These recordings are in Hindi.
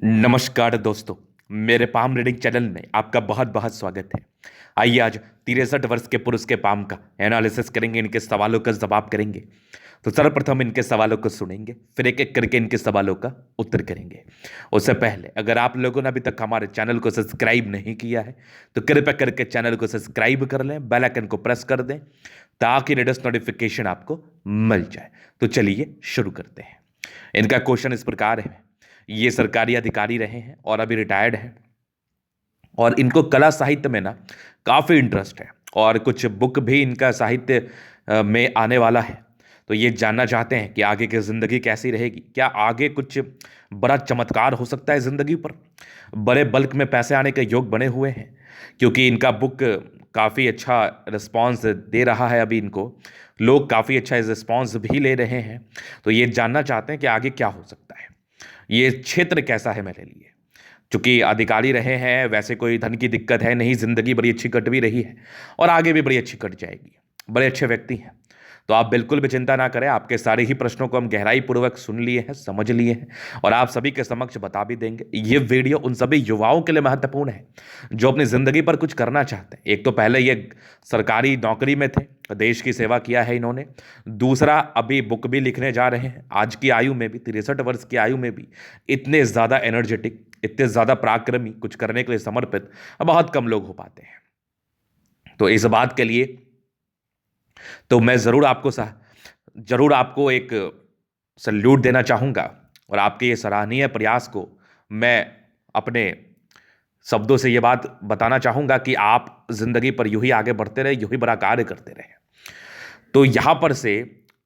नमस्कार दोस्तों। मेरे पाम रीडिंग चैनल में आपका बहुत बहुत स्वागत है। आइए आज 63 वर्ष के पुरुष के पाम का एनालिसिस करेंगे, इनके सवालों का जवाब करेंगे। तो सर्वप्रथम इनके सवालों को सुनेंगे, फिर एक एक करके इनके सवालों का उत्तर करेंगे। उससे पहले अगर आप लोगों ने अभी तक हमारे चैनल को सब्सक्राइब नहीं किया है तो कृपया करके चैनल को सब्सक्राइब कर लें, बेल आइकन को प्रेस कर दें ताकि लेटेस्ट नोटिफिकेशन आपको मिल जाए। तो चलिए शुरू करते हैं। इनका क्वेश्चन इस प्रकार है। ये सरकारी अधिकारी रहे हैं और अभी रिटायर्ड हैं, और इनको कला साहित्य में ना काफ़ी इंटरेस्ट है और कुछ बुक भी इनका साहित्य में आने वाला है। तो ये जानना चाहते हैं कि आगे की ज़िंदगी कैसी रहेगी, क्या आगे कुछ बड़ा चमत्कार हो सकता है ज़िंदगी पर, बड़े बल्क में पैसे आने के योग बने हुए हैं, क्योंकि इनका बुक काफ़ी अच्छा रिस्पांस दे रहा है। अभी इनको लोग काफ़ी अच्छा रिस्पांस भी ले रहे हैं। तो ये जानना चाहते हैं कि आगे क्या हो सकता है, ये क्षेत्र कैसा है मेरे लिए। चूंकि अधिकारी रहे हैं, वैसे कोई धन की दिक्कत है नहीं, जिंदगी बड़ी अच्छी कट भी रही है और आगे भी बड़ी अच्छी कट जाएगी। बड़े अच्छे व्यक्ति हैं, तो आप बिल्कुल भी चिंता ना करें। आपके सारे ही प्रश्नों को हम गहराई पूर्वक सुन लिए हैं, समझ लिए हैं और आप सभी के समक्ष बता भी देंगे। ये वीडियो उन सभी युवाओं के लिए महत्वपूर्ण है जो अपनी जिंदगी पर कुछ करना चाहते हैं। एक तो पहले ये सरकारी नौकरी में थे, देश की सेवा किया है इन्होंने। दूसरा, अभी बुक भी लिखने जा रहे हैं। आज की आयु में भी, 63 वर्ष की आयु में भी इतने ज़्यादा एनर्जेटिक, इतने ज़्यादा पराक्रमी, कुछ करने के लिए समर्पित बहुत कम लोग हो पाते हैं। तो इस बात के लिए तो मैं जरूर आपको एक सल्यूट देना चाहूँगा और आपके ये सराहनीय प्रयास को मैं अपने शब्दों से ये बात बताना चाहूँगा कि आप जिंदगी पर यूं ही आगे बढ़ते रहे, यूं ही बड़ा कार्य करते रहे। तो यहाँ पर से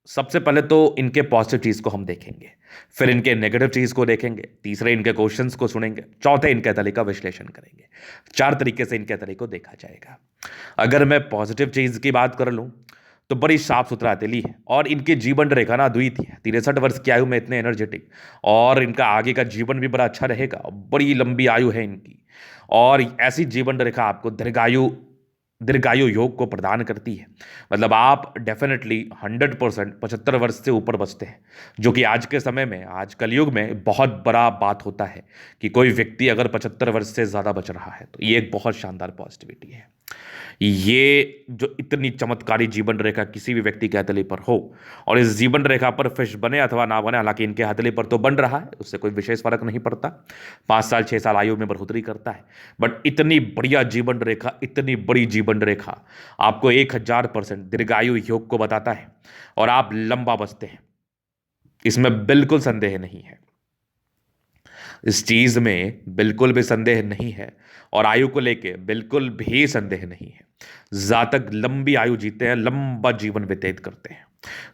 सबसे पहले तो इनके पॉजिटिव चीज़ को हम देखेंगे, फिर इनके नेगेटिव चीज़ को देखेंगे, तीसरे इनके क्वेश्चंस को सुनेंगे, चौथे इनके तरीका विश्लेषण करेंगे। 4 तरीके से इनके तरीके को देखा जाएगा। अगर मैं पॉजिटिव चीज़ की बात कर लूँ तो बड़ी साफ सुथरा दिली है और इनकी जीवन रेखा ना अद्वितीय है। 63 वर्ष की आयु में इतने एनर्जेटिक, और इनका आगे का जीवन भी बड़ा अच्छा रहेगा। बड़ी लंबी आयु है इनकी, और ऐसी जीवन रेखा आपको दीर्घायु योग को प्रदान करती है। मतलब आप डेफिनेटली 100% 75 वर्ष से ऊपर बचते हैं, जो कि आज के समय में, आज कलयुग में बहुत बड़ा बात होता है कि कोई व्यक्ति अगर 75 वर्ष से ज़्यादा बच रहा है, तो ये एक बहुत शानदार पॉजिटिविटी है। ये जो इतनी चमत्कारी जीवन रेखा किसी भी व्यक्ति के हथेली पर हो, और इस जीवन रेखा पर फिश बने अथवा ना बने, हालांकि इनके हथेली पर तो बन रहा है, उससे कोई विशेष फर्क नहीं पड़ता। 5 साल 6 साल आयु में बढ़ोतरी करता है, बट इतनी बढ़िया जीवन रेखा, इतनी बड़ी जीवन रेखा आपको 1000% दीर्घायु योग को बताता है और आप लंबा बचते हैं, इसमें बिल्कुल संदेह नहीं है। इस चीज में बिल्कुल भी संदेह नहीं है, और आयु को लेके बिल्कुल भी संदेह नहीं है। जातक लंबी आयु जीते हैं, लंबा जीवन व्यतीत करते हैं।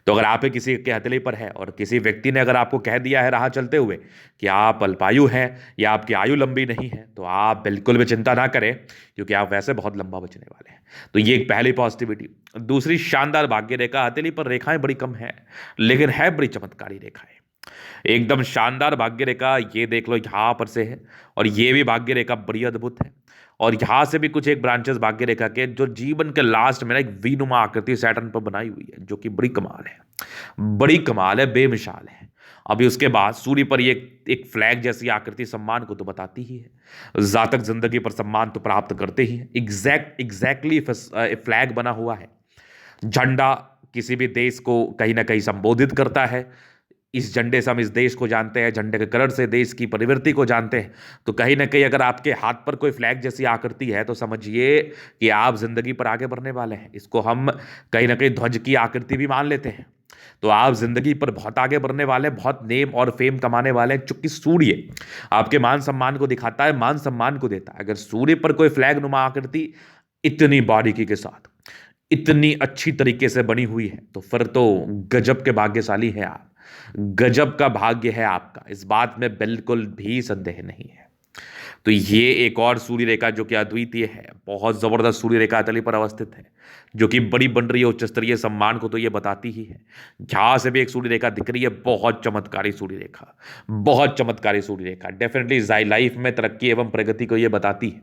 तो अगर आप किसी के हथेली पर है और किसी व्यक्ति ने अगर आपको कह दिया है राह चलते हुए कि आप अल्पायु हैं या आपकी आयु लंबी नहीं है, तो आप बिल्कुल भी चिंता ना करें, क्योंकि आप वैसे बहुत लंबा बचने वाले हैं। तो ये एक पहली पॉजिटिविटी। दूसरी, शानदार भाग्य रेखा। हथेली पर रेखाएं बड़ी कम है, लेकिन है बड़ी चमत्कारी रेखाएं, एकदम शानदार भाग्य रेखा। ये देख लो, यहाँ पर से है, और ये भी भाग्य रेखा बड़ी अद्भुत है। और यहाँ से भी कुछ एक ब्रांचेस भाग्य रेखा के जो जीवन के लास्ट में ना एक वीनुमा आकृति सैटर्न पर बनाई हुई है, जो कि बड़ी कमाल है, बड़ी कमाल है, बेमिसाल है। अभी उसके बाद सूर्य पर ये एक फ्लैग जैसी आकृति सम्मान को तो बताती ही है। जातक जिंदगी पर सम्मान तो प्राप्त करते ही हैं। एग्जैक्टली फ्लैग बना हुआ है। झंडा किसी भी देश को कहीं ना कहीं संबोधित करता है। इस झंडे से हम इस देश को जानते हैं, झंडे के कलर से देश की प्रवृत्ति को जानते हैं। तो कहीं ना कहीं अगर आपके हाथ पर कोई फ्लैग जैसी आकृति है, तो समझिए कि आप जिंदगी पर आगे बढ़ने वाले हैं। इसको हम कहीं ना कहीं ध्वज की आकृति भी मान लेते हैं। तो आप जिंदगी पर बहुत आगे बढ़ने वाले हैं, बहुत नेम और फेम कमाने वाले हैं। चूंकि सूर्य आपके मान सम्मान को दिखाता है, मान सम्मान को देता है। अगर सूर्य पर कोई फ्लैग नुमा आकृति इतनी बारीकी के साथ, इतनी अच्छी तरीके से बनी हुई है, तो फिर तो गजब के भाग्यशाली हैं आप, गजब का भाग्य है आपका। इस बात में बिल्कुल भी संदेह नहीं है। तो ये एक और सूर्य रेखा जो कि अद्वितीय है, बहुत जबरदस्त सूर्य रेखा हथेली पर अवस्थित है, जो कि बड़ी बन रही है। उच्च स्तरीय सम्मान को तो ये बताती ही है। यहां से भी एक सूर्य रेखा दिख रही है, बहुत चमत्कारी सूर्य रेखा, बहुत चमत्कारी सूर्य रेखा। डेफिनेटली लाइफ में तरक्की एवं प्रगति को ये बताती है,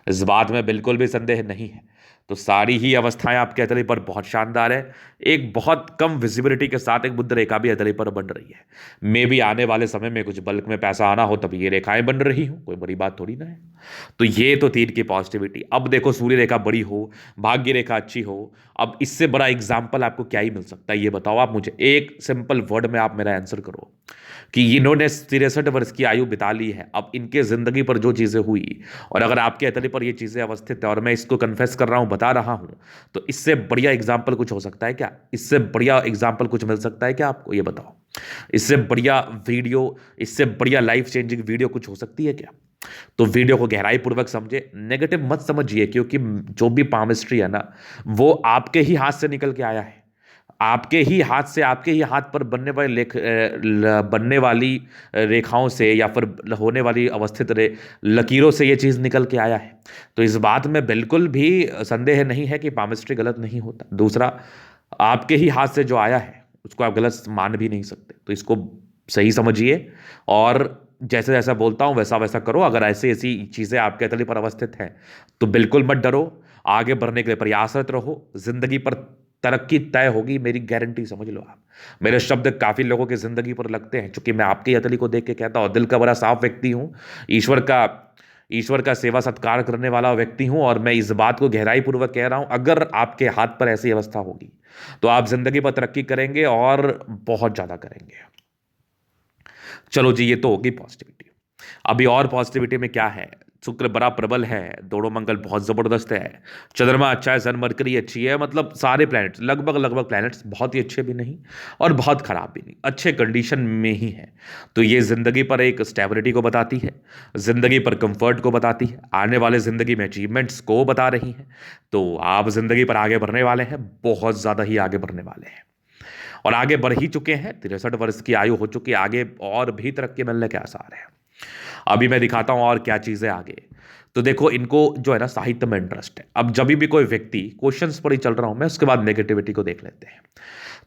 इस बात में बिल्कुल भी संदेह नहीं है। तो सारी ही अवस्थाएं आपके हथेली पर बहुत शानदार है। एक बहुत कम विजिबिलिटी के साथ एक बुध रेखा भी हथेली पर बन रही है। मे भी आने वाले समय में कुछ बल्क में पैसा आना हो तभी ये रेखाएं बन रही हो, कोई बड़ी बात थोड़ी ना है। तो ये तो तीन की पॉजिटिविटी। अब देखो सूर्य रेखा बड़ी हो, भाग्य रेखा अच्छी हो, अब इससे बड़ा एग्जाम्पल आपको क्या ही मिल सकता है, ये बताओ आप मुझे। एक सिंपल वर्ड में आप मेरा आंसर करो कि इन्होंने 63 वर्ष की आयु बिता ली है। अब इनके जिंदगी पर जो चीजें हुई, और अगर आपके हथेली पर ये चीजें अवस्थित है और मैं इसको कन्फेस कर रहा हूं, बता रहा हूं, तो इससे बढ़िया एग्जाम्पल कुछ हो सकता है क्या? इससे बढ़िया एग्जाम्पल कुछ मिल सकता है क्या आपको? ये बताओ। इससे बढ़िया वीडियो, इससे बढ़िया लाइफ चेंजिंग वीडियो कुछ हो सकती है क्या? तो वीडियो को गहराई पूर्वक समझे, नेगेटिव मत समझिए, क्योंकि जो भी पामिस्ट्री है ना, वो आपके ही हाथ से निकल के आया है। आपके ही हाथ से, आपके ही हाथ पर बनने वाली रेखाओं से या फिर होने वाली अवस्थित लकीरों से ये चीज़ निकल के आया है। तो इस बात में बिल्कुल भी संदेह नहीं है कि पामिस्ट्री गलत नहीं होता। दूसरा, आपके ही हाथ से जो आया है उसको आप गलत मान भी नहीं सकते। तो इसको सही समझिए और जैसे जैसा बोलता हूं वैसा वैसा करो। अगर ऐसी ऐसी चीज़ें आपके हथेली पर अवस्थित हैं तो बिल्कुल मत डरो, आगे बढ़ने के लिए प्रयासरत रहो। जिंदगी पर तरक्की तय होगी, मेरी गारंटी समझ लो आप। मेरे शब्द काफी लोगों की जिंदगी पर लगते हैं, क्योंकि मैं आपकी हथेली को देख के कहता हूं, दिल का बड़ा साफ व्यक्ति हूं, ईश्वर का सेवा सत्कार करने वाला व्यक्ति हूं, और मैं इस बात को गहराई पूर्वक कह रहा हूं, अगर आपके हाथ पर ऐसी अवस्था होगी तो आप जिंदगी पर तरक्की करेंगे और बहुत ज्यादा करेंगे। चलो जी, ये तो होगी पॉजिटिविटी। अभी और पॉजिटिविटी में क्या है? शुक्र बड़ा प्रबल है, दोनों मंगल बहुत जबरदस्त है, चंद्रमा अच्छा है, सन मरकरी अच्छी है, मतलब सारे प्लैनेट्स, लगभग लगभग प्लैनेट्स बहुत ही अच्छे भी नहीं और बहुत खराब भी नहीं, अच्छे कंडीशन में ही है। तो ये जिंदगी पर एक स्टेबिलिटी को बताती है, जिंदगी पर कंफर्ट को बताती है, आने वाले जिंदगी में अचीवमेंट्स को बता रही है। तो आप जिंदगी पर आगे बढ़ने वाले हैं, बहुत ज्यादा ही आगे बढ़ने वाले हैं, और आगे बढ़ ही चुके हैं। 63 वर्ष की आयु हो चुकी है, आगे और भी तरक्की मिलने के आसार है। अभी मैं दिखाता हूं और क्या चीजें आगे। तो देखो, इनको जो है ना साहित्य में इंटरेस्ट है। अब जब भी कोई व्यक्ति, क्वेश्चंस पर ही चल रहा हूं मैं, उसके बाद नेगेटिविटी को देख लेते हैं।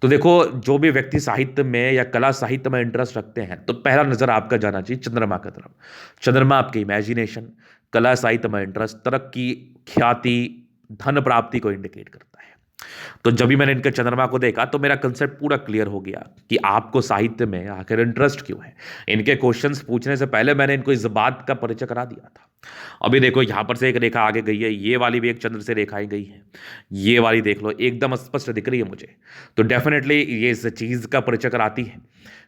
तो देखो, जो भी व्यक्ति साहित्य में या कला साहित्य में इंटरेस्ट रखते हैं, तो पहला नजर आपका जाना चाहिए चंद्रमा की तरफ। चंद्रमा आपके इमेजिनेशन, कला साहित्य में इंटरेस्ट, तरक्की, ख्याति, धन प्राप्ति को इंडिकेट करता है। तो जब भी मैंने इनके चंद्रमा को देखा तो मेरा कंसेप्ट पूरा क्लियर हो गया कि आपको साहित्य में आखिर इंटरेस्ट क्यों है। इनके क्वेश्चंस पूछने से पहले मैंने इनको इस बात का परिचय करा दिया था। अभी देखो, यहां पर से एक रेखा आगे गई है, ये वाली भी एक चंद्र से रेखाएं गई है, ये वाली देख लो, एकदम स्पष्ट दिख रही है मुझे। तो डेफिनेटली ये इस चीज का परिचय कराती है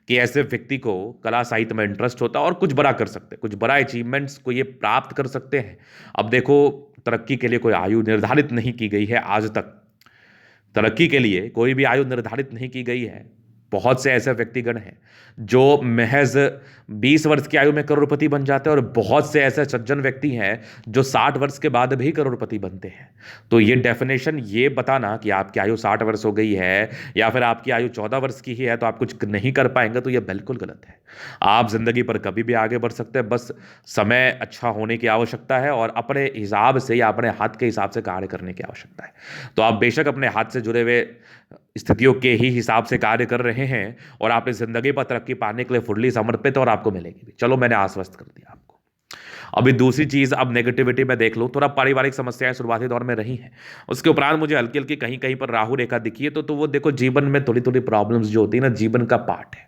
कि ऐसे व्यक्ति को कला साहित्य में इंटरेस्ट होता है और कुछ बड़ा कर सकते हैं, कुछ बड़ा अचीवमेंट्स को ये प्राप्त कर सकते हैं। अब देखो, तरक्की के लिए कोई आयु निर्धारित नहीं की गई है आज तक। तरक्की के लिए कोई भी आयु निर्धारित नहीं की गई है। बहुत से ऐसे व्यक्तिगण हैं जो महज 20 वर्ष की आयु में करोड़पति बन जाते हैं, और बहुत से ऐसे सज्जन व्यक्ति हैं जो 60 वर्ष के बाद भी करोड़पति बनते हैं। तो ये डेफिनेशन ये बताना कि आपकी आयु 60 वर्ष हो गई है या फिर आपकी आयु 14 वर्ष की ही है तो आप कुछ नहीं कर पाएंगे, तो ये बिल्कुल गलत है। आप जिंदगी पर कभी भी आगे बढ़ सकते हैं, बस समय अच्छा होने की आवश्यकता है और अपने हिसाब से या अपने हाथ के हिसाब से कार्य करने की आवश्यकता है। तो आप बेशक अपने हाथ से जुड़े हुए स्थितियों के ही हिसाब से कार्य कर रहे हैं और आपने जिंदगी पर तरक्की पाने के लिए फुल्ली समर्पित और आपको मिलेगी भी। चलो, मैंने आश्वस्त कर दिया आपको। अभी दूसरी चीज, अब नेगेटिविटी में देख लो, थोड़ा पारिवारिक समस्याएं शुरुआती दौर में रही हैं, उसके उपरांत मुझे हल्की हल्की कहीं कहीं पर राहु रेखा दिखी है। तो वो देखो, जीवन में थोड़ी थोड़ी प्रॉब्लम्स जो होती है ना, जीवन का पार्ट है,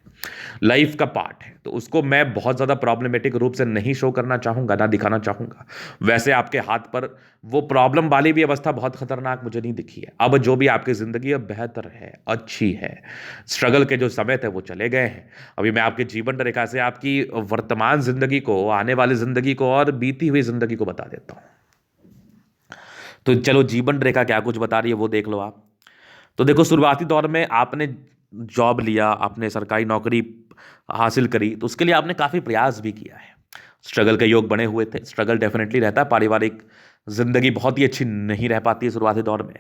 लाइफ का पार्ट है, तो उसको मैं बहुत ज्यादा प्रॉब्लमेटिक रूप से नहीं शो करना चाहूंगा, ना दिखाना चाहूंगा। वैसे आपके हाथ पर वो प्रॉब्लम वाली भी अवस्था बहुत खतरनाक मुझे नहीं दिखी है। अब जो भी आपकी जिंदगी अब बेहतर है, अच्छी है, स्ट्रगल के जो समय थे वो चले गए हैं। अभी मैं आपके जीवन रेखा से आपकी वर्तमान जिंदगी को, आने वाली जिंदगी को और बीती हुई जिंदगी को बता देता हूं। तो चलो, जीवन रेखा क्या कुछ बता रही है वो देख लो आप। तो देखो, शुरुआती दौर में आपने जॉब लिया, आपने सरकारी नौकरी हासिल करी, तो उसके लिए आपने काफ़ी प्रयास भी किया है, स्ट्रगल के योग बने हुए थे। स्ट्रगल डेफिनेटली रहता है, पारिवारिक जिंदगी बहुत ही अच्छी नहीं रह पाती है शुरुआती दौर में।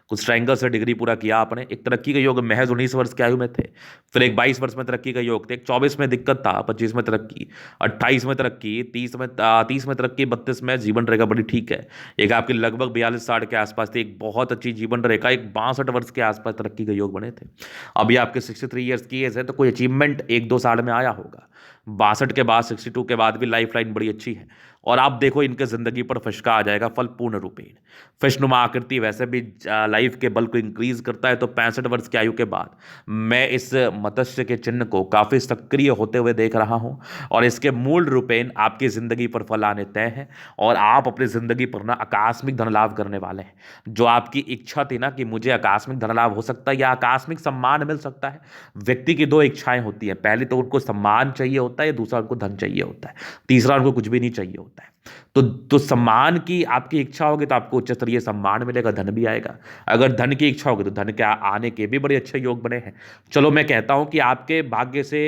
कुछ ट्रायंगल से डिग्री पूरा किया आपने, एक तरक्की का योग महज 19 वर्ष की आयु में थे, फिर एक 22 वर्ष में तरक्की का योग थे, एक 24 में दिक्कत था, 25 में तरक्की, 28 में तरक्की, 30 में तरक्की, 32 में जीवन रेखा बड़ी ठीक है। एक आपकी लगभग 42-60 के आसपास थी, एक बहुत अच्छी जीवन रेखा, एक 62 वर्ष के आसपास तरक्की के योग बने थे। अभी आपके 63 ईयर्स की एज है, तो कोई अचीवमेंट 1-2 साल में आया होगा। 62 के बाद, 62 के बाद भी लाइफ लाइन बड़ी अच्छी है, और आप देखो इनके जिंदगी पर फशका आ जाएगा फल पूर्ण रूपेण। फिशनुमा आकृति वैसे भी लाइफ के बल को इंक्रीज करता है, तो 65 वर्ष की आयु के बाद मैं इस मत्स्य के चिन्ह को काफी सक्रिय होते हुए देख रहा हूं, और इसके मूल रूपेण आपकी जिंदगी पर फल आने तय है, और आप अपनी जिंदगी पर ना आकस्मिक धन लाभ करने वाले हैं। जो आपकी इच्छा थी ना कि मुझे आकस्मिक धन लाभ हो सकता है या आकस्मिक सम्मान मिल सकता है, व्यक्ति की दो इच्छाएं होती हैं, पहली तो उनको सम्मान चाहिए होता है, दूसरा उनको धन चाहिए होता है, तीसरा उनको कुछ भी नहीं चाहिए होता है। तो सम्मान की आपकी इच्छा होगी तो आपको उच्च स्तरीय सम्मान मिलेगा, धन भी आएगा। अगर धन की इच्छा होगी तो धन के आने के भी बड़े अच्छे योग बने हैं। चलो मैं कहता हूं कि आपके भाग्य से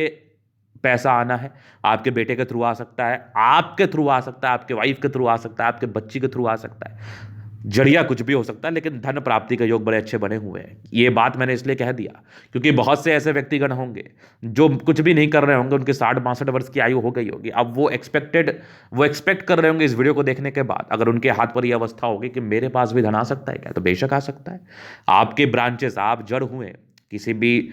पैसा आना है, आपके बेटे के थ्रू आ सकता है, आपके थ्रू आ सकता है, आपके वाइफ के थ्रू आ सकता है, आपके बच्ची के थ्रू आ सकता है, जड़िया कुछ भी हो सकता है, लेकिन धन प्राप्ति के योग बड़े अच्छे बने हुए हैं। ये बात मैंने इसलिए कह दिया क्योंकि बहुत से ऐसे व्यक्तिगण होंगे जो कुछ भी नहीं कर रहे होंगे, उनके 60-62 वर्ष की आयु हो गई होगी, अब वो एक्सपेक्ट कर रहे होंगे इस वीडियो को देखने के बाद, अगर उनके हाथ पर यह अवस्था होगी कि मेरे पास भी धन आ सकता है क्या, तो बेशक आ सकता है। आपके ब्रांचेस, आप जड़ हुए किसी भी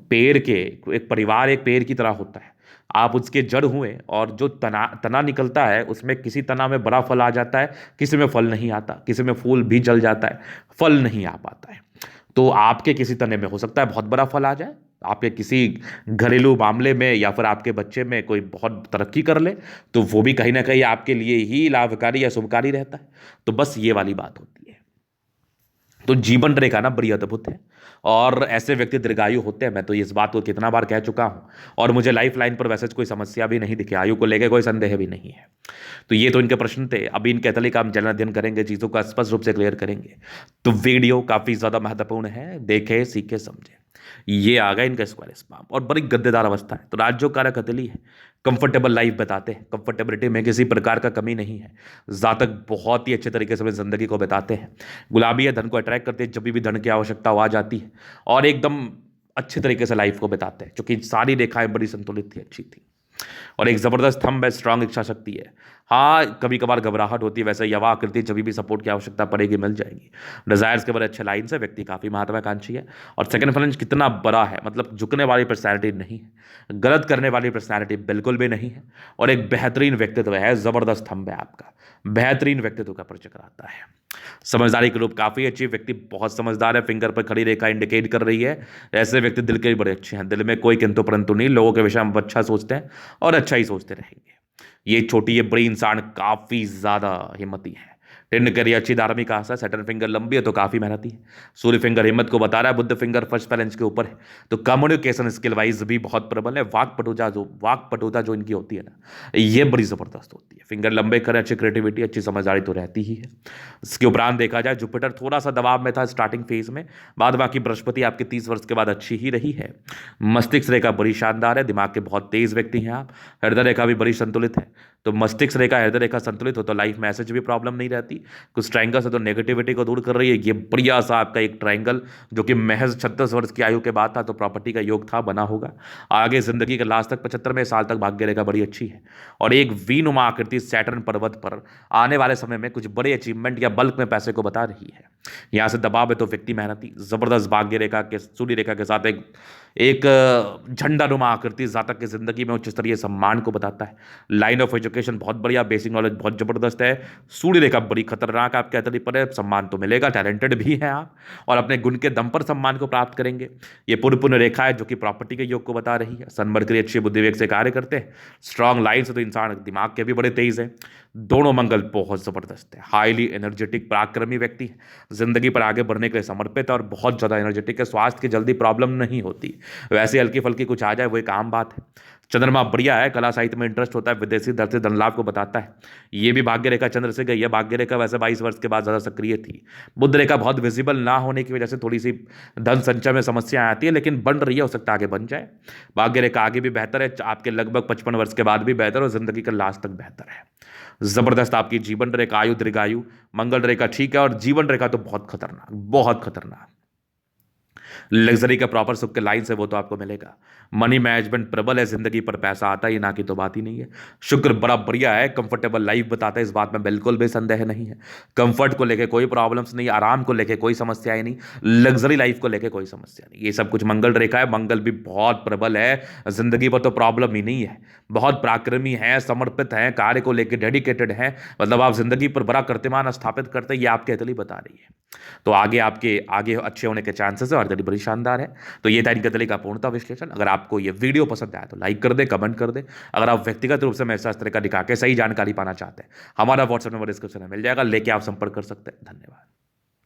पेड़ के, एक परिवार एक पेड़ की तरह होता है, आप उसके जड़ हुए, और जो तना तना निकलता है उसमें किसी तना में बड़ा फल आ जाता है, किसी में फल नहीं आता, किसी में फूल भी जल जाता है, फल नहीं आ पाता है। तो आपके किसी तने में हो सकता है बहुत बड़ा फल आ जाए, आपके किसी घरेलू मामले में या फिर आपके बच्चे में कोई बहुत तरक्की कर ले, तो वो भी कहीं ना कहीं आपके लिए ही लाभकारी या शुभकारी रहता है। तो बस ये वाली बात होती है। तो जीवन रेखा ना बड़ी अद्भुत है, और ऐसे व्यक्ति दीर्घायु होते हैं। मैं तो इस बात को कितना बार कह चुका हूं, और मुझे लाइफ लाइन पर वैसे कोई समस्या भी नहीं दिखी, आयु को लेकर कोई संदेह भी नहीं है। तो ये तो इनके प्रश्न थे। अभी इनके कैथोलिक का हम जलन अध्ययन करेंगे, चीज़ों का स्पष्ट रूप से क्लियर करेंगे। तो वीडियो काफ़ी ज़्यादा महत्वपूर्ण है, देखे सीखे समझे। ये आ गया इनका स्क्वायर स्पाम, और बड़ी गद्देदार अवस्था है। तो राज्यों कारक हथेली है, कंफर्टेबल लाइफ बताते हैं, कंफर्टेबिलिटी में किसी प्रकार का कमी नहीं है, जातक बहुत ही अच्छे तरीके से अपनी जिंदगी को बिताते हैं। गुलाबी है, धन को अट्रैक्ट करते हैं जब भी धन की आवश्यकता आ जाती है, और एकदम अच्छे तरीके से लाइफ को बिताते हैं, क्योंकि सारी रेखाएं बड़ी संतुलित थी, अच्छी थी, और एक जबरदस्त थंब है, स्ट्रांग इच्छा शक्ति है। हाँ, कभी कभार घबराहट होती है, वैसे यवा आकृति, जब भी सपोर्ट की आवश्यकता पड़ेगी मिल जाएगी। डिजायर्स के बड़े अच्छे लाइन से, व्यक्ति काफी महत्वाकांक्षी है, और सेकंड फ्लंज कितना बड़ा है, मतलब झुकने वाली पर्सनैलिटी नहीं है, गलत करने वाली पर्सनैलिटी बिल्कुल भी नहीं है, और एक बेहतरीन व्यक्तित्व है, जबरदस्त थंब है आपका, बेहतरीन व्यक्तित्व का परिचय कराता है। समझदारी के रूप काफी अच्छी, व्यक्ति बहुत समझदार है, फिंगर पर खड़ी रेखा इंडिकेट कर रही है। ऐसे व्यक्ति दिल के भी बड़े अच्छे हैं, दिल में कोई किंतु परंतु नहीं, लोगों के विषय में अच्छा सोचते हैं और अच्छा ही सोचते रहेंगे। ये छोटी ये बड़ी इंसान काफी ज्यादा हिम्मती है। टिंड करी अच्छी धार्मिक आशा है, सैटर्न फिंगर लंबी है तो काफी मेहनती है, सूर्य फिंगर हिम्मत को बता रहा है, बुद्ध फिंगर फर्स्ट बैलेंस के ऊपर है, तो कम्युनिकेशन स्किल वाइज भी बहुत प्रबल है। वाक पटुता जो इनकी होती है ना, ये बड़ी जबरदस्त होती है। फिंगर लंबे करें, अच्छी क्रिएटिविटी, अच्छी समझदारी तो रहती ही है। इसके उपरांत देखा जाए, जुपिटर थोड़ा सा दबाव में था स्टार्टिंग फेज में, बाद बाकी बृहस्पति आपके 30 वर्ष के बाद अच्छी ही रही है। मस्तिष्क रेखा बड़ी शानदार है, दिमाग के बहुत तेज व्यक्ति हैं आप। हृदय रेखा भी बड़ी संतुलित है, तो मस्तिष्क रेखा हृदय रेखा संतुलित हो तो लाइफ में ऐसे भी प्रॉब्लम नहीं रहती। कुछ ट्रायंगल से तो नेगेटिविटी को दूर कर रही है। ये बढ़िया सा आपका एक ट्रायंगल जो कि महज 36 वर्ष की आयु के बाद था, तो प्रॉपर्टी का योग था, बना होगा। आगे जिंदगी के लास्ट तक 75वें साल तक भाग्य रेखा बड़ी अच्छी है, और एक वी नुमा आकृति सैटर्न पर्वत पर आने वाले समय में कुछ बड़े अचीवमेंट या बल्क में पैसे को बता रही है। यहाँ से दबाव है तो व्यक्ति मेहनती, जबरदस्त भाग्य रेखा के सूर्य रेखा के साथ एक झंडा नुमा आकृति जातक की जिंदगी में उच्च स्तरीय सम्मान को बताता है। लाइन ऑफ एजुकेशन बहुत बढ़िया, बेसिक नॉलेज बहुत जबरदस्त है। सूर्य रेखा बड़ी खतरनाक आपके हथेली पर है, सम्मान तो मिलेगा, टैलेंटेड भी है आप, और अपने गुण के दम पर सम्मान को प्राप्त करेंगे। ये पूर्ण पुण्य रेखा है जो कि प्रॉपर्टी के योग को बता रही है। सन मरकरी अच्छी बुद्धि विवेक से कार्य करते हैं, स्ट्रांग लाइन से तो इंसान दिमाग के भी बड़े तेज है। दोनों मंगल बहुत जबरदस्त है, हाईली एनर्जेटिक पराक्रमी व्यक्ति है, जिंदगी पर आगे बढ़ने के लिए समर्पित है और बहुत ज्यादा एनर्जेटिक है। स्वास्थ्य की जल्दी प्रॉब्लम नहीं होती, वैसे हल्की फल्की कुछ आ जाए वो एक आम बात है। चंद्रमा बढ़िया है, कला साहित्य में इंटरेस्ट होता है, विदेशी दर से धन लाभ को बताता है। ये भी भाग्य रेखा चंद्र से गई है, भाग्य रेखा वैसे 22 वर्ष के बाद ज्यादा सक्रिय थी। बुध रेखा बहुत विजिबल ना होने की वजह से थोड़ी सी धन संचय में समस्या आती है, लेकिन बन रही है, हो सकता है आगे बन जाए। भाग्य रेखा आगे भी बेहतर है, आपके लगभग 55 वर्ष के बाद भी बेहतर, और जिंदगी का लास्ट तक बेहतर है। जबरदस्त आपकी जीवन रेखा, आयु दीर्घायु, मंगल रेखा ठीक है, और जीवन रेखा तो बहुत खतरनाक, बहुत खतरनाक। लग्जरी का प्रॉपर सुख के लाइन से वो तो आपको मिलेगा। मनी मैनेजमेंट प्रबल है, जिंदगी पर पैसा आता है, ये ना की तो बात ही नहीं है। शुक्र बड़ा बढ़िया है, कंफर्टेबल लाइफ बताता है, इस बात में बिल्कुल भी संदेह नहीं है। कंफर्ट को लेके कोई प्रॉब्लम्स नहीं, आराम को लेके कोई समस्याएं नहीं, लग्जरी लाइफ को लेके कोई समस्या नहीं। ये सब कुछ मंगल रेखा है, मंगल भी बहुत प्रबल है, जिंदगी पर तो प्रॉब्लम ही नहीं है। बहुत पराक्रमी है, समर्पित है, कार्य को लेकर डेडिकेटेड है, मतलब आप जिंदगी पर बड़ा कीर्तिमान स्थापित करते हैं, ये आपकी अतली बता रही है। तो आगे आपके आगे अच्छे होने के चांसेस है और तरी बड़ी शानदार है। तो ये था इनके तले का पूर्णता विश्लेषण। अगर आपको ये वीडियो पसंद आया तो लाइक कर दे, कमेंट कर दे। अगर आप व्यक्तिगत रूप से मेरे साथ इस तरह का दिखा के सही जानकारी पाना चाहते हैं, हमारा व्हाट्सएप नंबर डिस्क्रिप्शन में मिल जाएगा, लेके आप संपर्क कर सकते हैं। धन्यवाद।